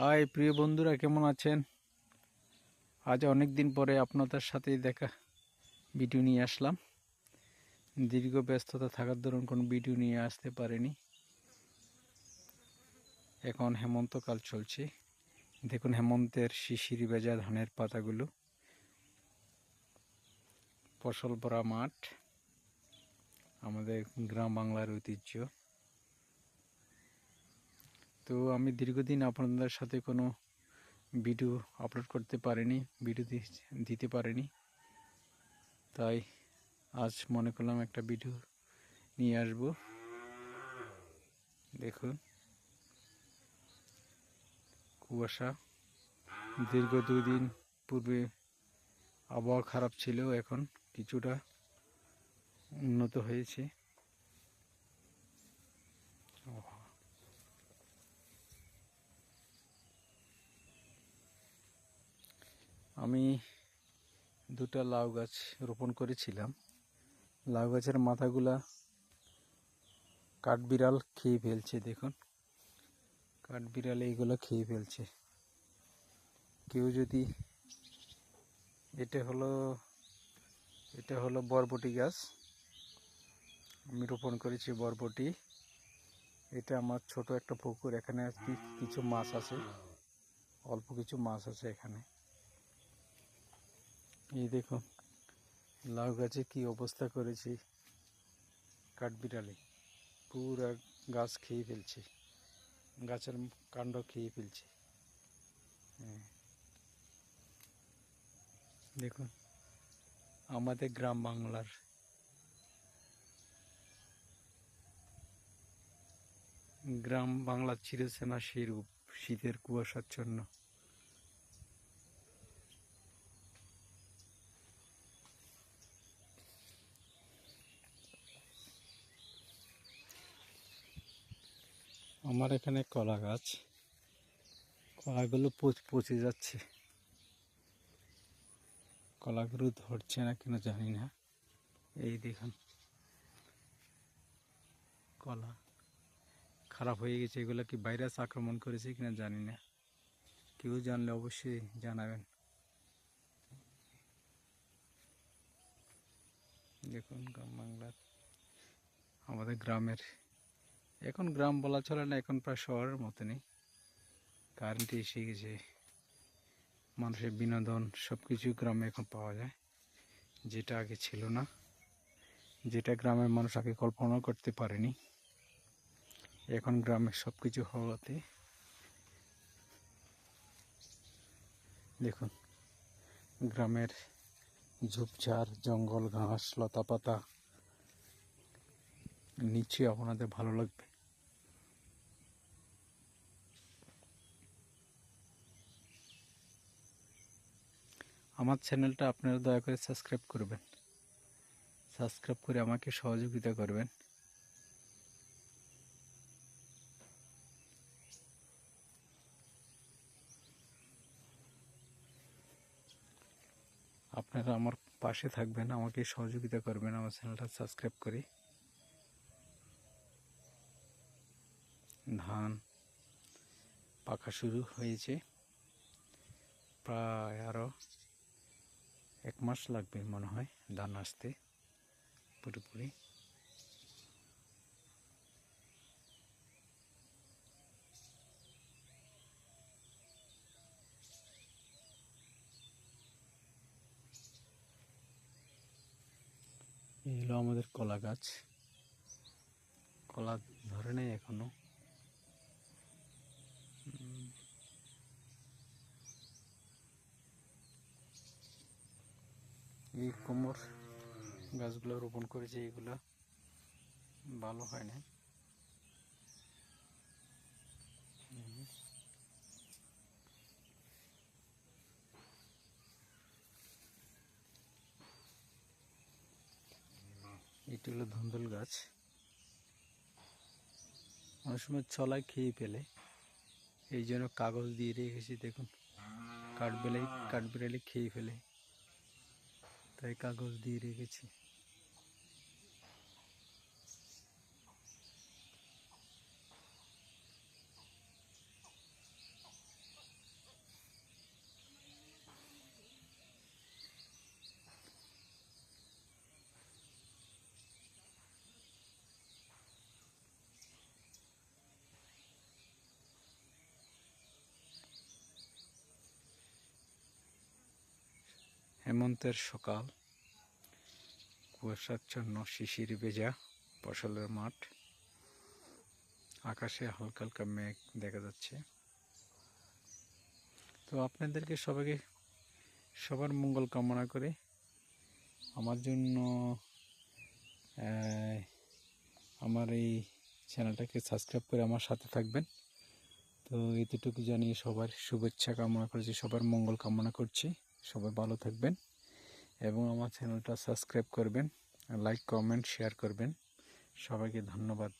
High প্রিয় বন্ধুরা, কেমন আছেন? আজ অনেক দিন পরে আপনাদের সাথে দেখা ভিডিও নিয়ে আসলাম। দীর্ঘ ব্যস্ততা থাকার দরুন কোনো ভিডিও নিয়ে আসতে পারিনি। এখন হেমন্তকাল চলছে, দেখুন হেমন্তের শিশিরি ভেজা ধানের পাতাগুলো, ফসল ভরা মাঠ, আমাদের গ্রাম বাংলার ঐতিহ্য। তো আমি দীর্ঘদিন আপনাদের সাথে কোনো ভিডিও আপলোড করতে পারিনি, ভিডিও দিতে পারিনি, তাই আজ মনে করলাম একটা ভিডিও নিয়ে আসবো। দেখুন কুয়াশা, দীর্ঘ 2 দিন পূর্বে আবহাওয়া খারাপ ছিল, এখন কিছুটা উন্নত হয়েছে। আমি 2টা লাউ গাছ রোপণ করেছিলাম। লাউ গাছের মাথাগুলা কাঠবিড়াল খেয়ে ফেলছে, দেখুন কাঠবিড়াল এইগুলো খেয়ে ফেলছে। কেউ যদি, এটা হলো বরবটি গাছ, আমি রোপণ করেছি বরবটি। এটা আমার ছোট একটা পুকুর, এখানে কিছু মাছ আছে, অল্প কিছু মাছ আছে এখানে। এই দেখুন লাউ গাছে কি অবস্থা করেছি, কাঠবিড়ালি পুরা গাছ খেয়ে ফেলছে, গাছের কাণ্ড খেয়ে ফেলছে। দেখুন আমাদের গ্রাম বাংলার চিরচেনা সেই রূপ, শীতের কুয়াশাচ্ছন্ন। আমার এখানে কলা গাছ, কলাগুলো পচে যাচ্ছে, কলাগুলো ধরছে না কেন জানি না। এই দেখুন কলা খারাপ হয়ে গেছে, এগুলো কি ভাইরাস আক্রমণ করেছে কিনা জানি না, কেউ জানলে অবশ্যই জানাবেন। দেখুন গ্রাম বাংলার, আমাদের গ্রামের, এখন গ্রাম বলা চলে না, এখন প্রায় শহরের মতনই। কারেন্ট এসে গেছে, মানুষের বিনোদন সব কিছু গ্রামে এখন পাওয়া যায়, যেটা আগে ছিল না, যেটা গ্রামের মানুষ আগে কল্পনা করতে পারেনি। এখন গ্রামে সব কিছু হওয়াতে দেখুন গ্রামের ঝোপঝাড়, জঙ্গল, ঘাস, লতা পাতা নিশ্চয়ই আপনাদের ভালো লাগবে। আমার চ্যানেলটা আপনারা দয়া করে সাবস্ক্রাইব করবেন, সাবস্ক্রাইব করে আমাকে সহযোগিতা করবেন। আপনারা আমার পাশে থাকবেন, আমাকে সহযোগিতা করবেন আমার চ্যানেলটা সাবস্ক্রাইব করে। ধান পাকা শুরু হয়েছে, প্রায় আরও 1 মাস লাগবে মনে হয় ধান আসতে পুরোপুরি। এই হলো আমাদের কলা গাছ, কলা ধরে নেই এখনো। এই কোমর গাছগুলো রোপণ করেছে, এইগুলা ভালো হয় না। এটি হলো ধুন্দুল গাছ, অনেক সময় ছলায় খেয়ে ফেলে, এই জন্য কাগজ দিয়ে রেখেছি। দেখুন কাঠবিড়ালি খেয়ে ফেলে, তাই কাগজ দিয়ে রেখেছি। হেমন্তের সকাল, কুয়াশাচ্ছন্ন শিশির ভেজা ফসলের মাঠ, আকাশে হালকা হালকা মেঘ দেখা যাচ্ছে। তো আপনাদেরকে সবাইকে সবার মঙ্গল কামনা করে আমার জন্য আমার এই চ্যানেলটাকে সাবস্ক্রাইব করে আমার সাথে থাকবেন। তো এতটুকু জানিয়ে সবার শুভেচ্ছা কামনা করছি, সবার মঙ্গল কামনা করছি। সবাই ভালো থাকবেন এবং আমার চ্যানেলটা সাবস্ক্রাইব করবেন, লাইক কমেন্ট শেয়ার করবেন। সবাইকে ধন্যবাদ।